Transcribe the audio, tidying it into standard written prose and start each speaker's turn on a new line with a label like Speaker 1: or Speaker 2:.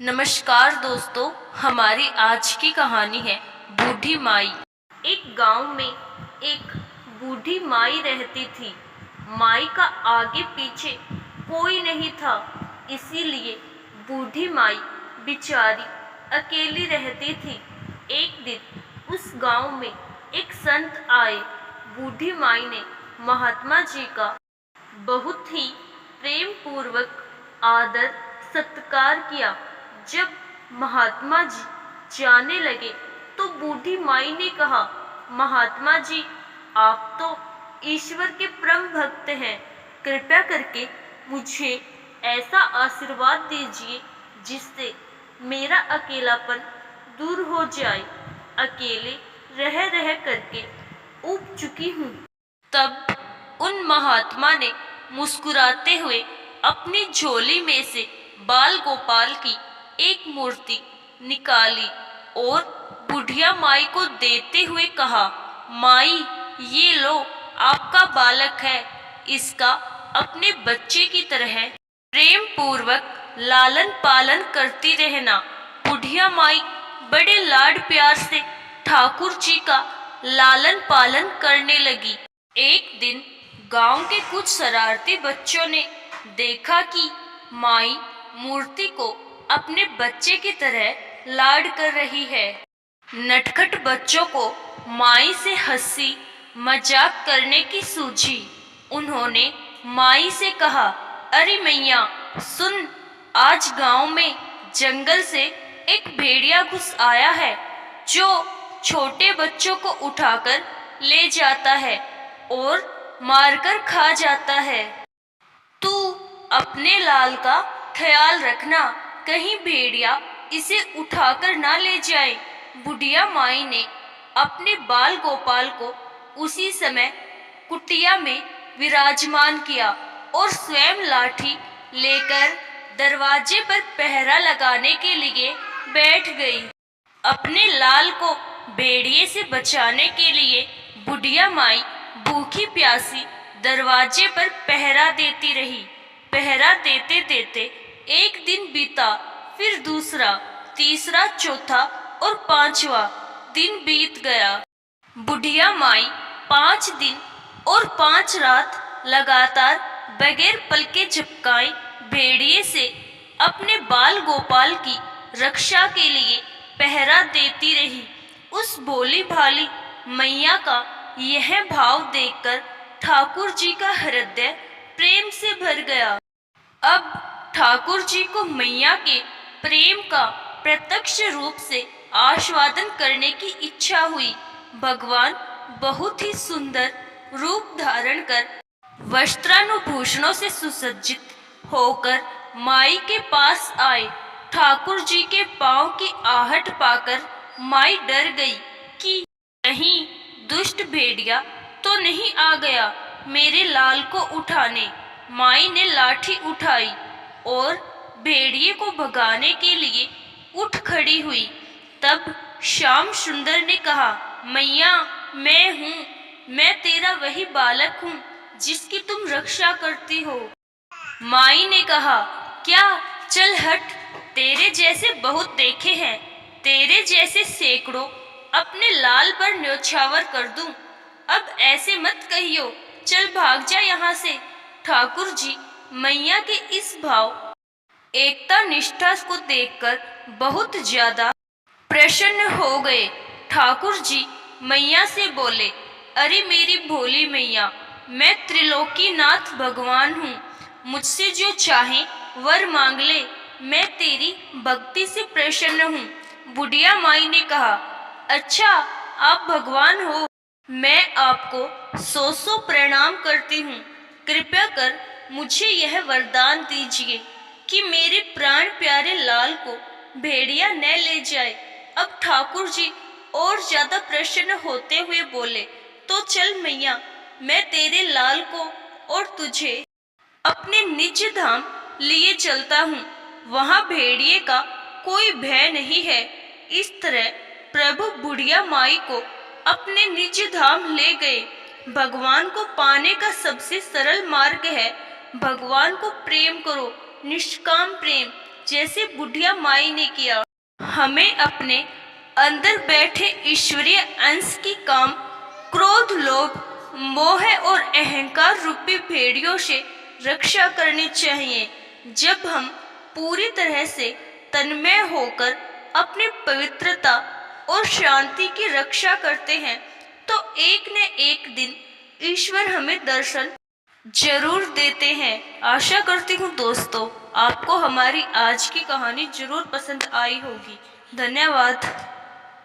Speaker 1: नमस्कार दोस्तों, हमारी आज की कहानी है बूढ़ी माई। एक गांव में एक बूढ़ी माई रहती थी। माई का आगे पीछे कोई नहीं था, इसीलिए बूढ़ी माई बेचारी अकेली रहती थी। एक दिन उस गांव में एक संत आए। बूढ़ी माई ने महात्मा जी का बहुत ही प्रेम पूर्वक आदर सत्कार किया। जब महात्मा जी जाने लगे तो बूढ़ी माई ने कहा, महात्मा जी, आप तो ईश्वर के परम भक्त हैं। कृपया करके मुझे ऐसा आशीर्वाद दीजिए जिससे मेरा अकेलापन दूर हो जाए। अकेले रह रह करके ऊब चुकी हूँ। तब उन महात्मा ने मुस्कुराते हुए अपनी झोली में से बाल गोपाल की एक मूर्ति निकाली और बुढ़िया माई को देते हुए कहा, माई, ये लो, आपका बालक है। इसका अपने बच्चे की तरह प्रेम पूर्वक लालन पालन करती रहना। बुढ़िया माई बड़े लाड प्यार से ठाकुर जी का लालन पालन करने लगी। एक दिन गांव के कुछ शरारती बच्चों ने देखा कि माई मूर्ति को अपने बच्चे की तरह लाड कर रही है। नटखट बच्चों को माई से हंसी मजाक करने की सूझी। उन्होंने माई से कहा, अरे मैया सुन, आज गांव में जंगल से एक भेड़िया घुस आया है जो छोटे बच्चों को उठाकर ले जाता है और मारकर खा जाता है। तू अपने लाल का ख्याल रखना, कहीं भेड़िया इसे उठाकर ना ले जाए। बुढ़िया माई ने अपने बाल गोपाल को उसी समय कुटिया में विराजमान किया और स्वयं लाठी लेकर दरवाजे पर पहरा लगाने के लिए बैठ गई। अपने लाल को भेड़िए से बचाने के लिए बुढ़िया माई भूखी प्यासी दरवाजे पर पहरा देती रही। पहरा देते देते एक दिन बीता, फिर दूसरा, तीसरा, चौथा और पांचवा दिन बीत गया। बुढ़िया माई 5 दिन और 5 रात लगातार बगैर पलके झपकाए भेड़िए से अपने बाल गोपाल की रक्षा के लिए पहरा देती रही। उस भोली भाली मैया का यह भाव देखकर ठाकुर जी का हृदय प्रेम से भर गया। अब ठाकुर जी को मैया के प्रेम का प्रत्यक्ष रूप से आस्वादन करने की इच्छा हुई। भगवान बहुत ही सुंदर रूप धारण कर वस्त्रानुभूषणों से सुसज्जित होकर माई के पास आए। ठाकुर जी के पांव की आहट पाकर माई डर गई कि कहीं दुष्ट भेड़िया तो नहीं आ गया मेरे लाल को उठाने। माई ने लाठी उठाई और भेड़िए को भगाने के लिए उठ खड़ी हुई। तब श्याम सुंदर ने कहा, मैया, मैं हूँ, मैं तेरा वही बालक हूँ जिसकी तुम रक्षा करती हो। माई ने कहा, क्या, चल हट, तेरे जैसे बहुत देखे हैं, तेरे जैसे सैकड़ों अपने लाल पर न्योछावर कर दूं। अब ऐसे मत कहियो, चल भाग जा यहाँ से। ठाकुर जी मैया के इस भाव एकता निष्ठा को देखकर बहुत ज्यादा प्रसन्न हो गए। ठाकुर जी मैया से बोले, अरे मेरी भोली मैया, मैं त्रिलोकीनाथ भगवान हूँ, मुझसे जो चाहे वर मांग ले, मैं तेरी भक्ति से प्रसन्न हूँ। बुढ़िया माई ने कहा, अच्छा, आप भगवान हो, मैं आपको 100 प्रणाम करती हूँ। कृपया कर मुझे यह वरदान दीजिए कि मेरे प्राण प्यारे लाल को भेड़िया न ले जाए। अब ठाकुर जी और ज्यादा प्रसन्न होते हुए बोले, तो चल मैया, मैं तेरे लाल को और तुझे अपने निज धाम लिए चलता हूँ, वहाँ भेड़िए का कोई भय नहीं है। इस तरह प्रभु बुढ़िया माई को अपने निज धाम ले गए। भगवान को पाने का सबसे सरल मार्ग है भगवान को प्रेम करो, निष्काम प्रेम। जैसे बुढ़िया माई ने किया। हमें अपने अंदर बैठे ईश्वरीय अंश की काम, क्रोध, लोभ, मोह और अहंकार रूपी भेड़ियों से रक्षा करनी चाहिए। जब हम पूरी तरह से तन्मय होकर अपनी पवित्रता और शांति की रक्षा करते हैं तो एक न एक दिन ईश्वर हमें दर्शन जरूर देते हैं। आशा करती हूँ दोस्तों आपको हमारी आज की कहानी जरूर पसंद आई होगी। धन्यवाद।